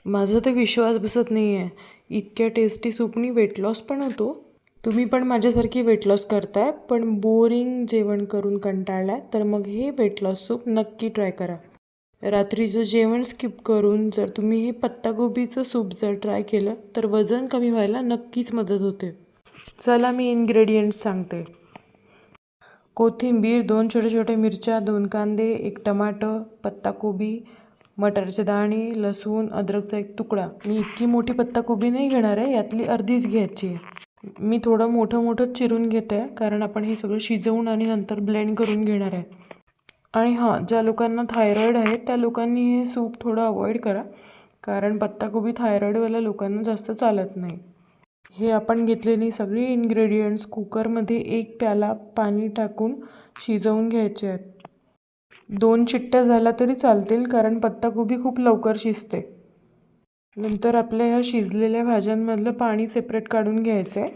माझा तर विश्वास बसत नाही आहे. इतक्या टेस्टी सूपनी वेट लॉस पण होतो. तुम्ही पण माझ्यासारखी वेट लॉस करताय पण बोरिंग जेवण करून कंटाळलाय तर मग हे वेट लॉस सूप नक्की ट्राय करा. रात्रीचं जेवण स्किप करून जर तुम्ही हे पत्ताकोबीचं सूप जर ट्राय केलं तर वजन कमी व्हायला नक्कीच मदत होते. चला मी इन्ग्रेडियंट्स सांगते. कोथिंबीर, 2 छोटे छोटे मिरच्या, 2 कांदे, 1 टमाटर, पत्ताकोबी, मटारचे दाणे, लसूण, अद्रकचा 1 तुकडा. मी इतकी मोठी पत्ताकोबी नाही घेणार आहे, यातली अर्धीच घ्यायची आहे. मी थोडं मोठं चिरून घेते आहे कारण आपण हे सगळं शिजवून आणि नंतर ब्लेंड करून घेणार आहे. आणि हां, ज्या लोकांना थायरॉईड आहे त्या लोकांनी हे सूप थोडं अवॉइड करा कारण पत्ताकोबी थायरॉईडवाल्या लोकांना जास्त चालत नाही. हे आपण घेतलेली सगळी इन्ग्रेडियंट्स कुकरमध्ये 1 प्याला पाणी टाकून शिजवून घ्यायचे आहेत. 2 शिट्ट्या झाल्या तरी चालतील कारण पत्ताकोबी खूप लवकर शिजते. नंतर आपल्या ह्या शिजलेल्या भाज्यांमधलं पाणी सेपरेट काढून घ्यायचं आहे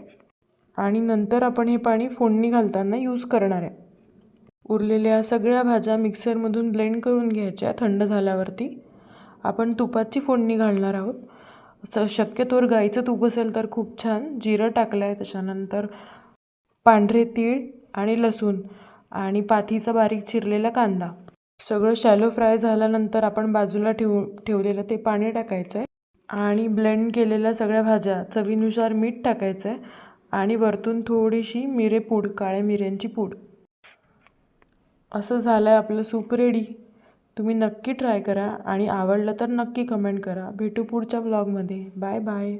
आणि नंतर आपण हे पाणी फोडणी घालताना यूज करणार आहे. उरलेल्या सगळ्या भाज्या मिक्सरमधून ब्लेंड करून घ्यायच्या. थंड झाल्यावरती आपण तुपाची फोडणी घालणार आहोत. शक्यतोवर गाईचं तूप असेल तर खूप छान. जिरं टाकलं आहे, त्याच्यानंतर पांढरे तीळ आणि लसूण आणि पाथीचा बारीक चिरलेला कांदा. सगळं शॅलो फ्राय झाल्यानंतर आपण बाजूला ठेवलेलं ते पाणी टाकायचं आहे आणि ब्लेंड केलेल्या सगळ्या भाज्या, चवीनुसार मीठ टाकायचं आहे आणि वरतून थोडीशी मिरेपूड, काळ्या मिऱ्यांची पूड. असं झालं आहे आपलं सूप रेडी. तुम्ही नक्की ट्राय करा आणि आवडलं तर नक्की कमेंट करा. भेटू पुढच्या ब्लॉगमध्ये. Bye bye.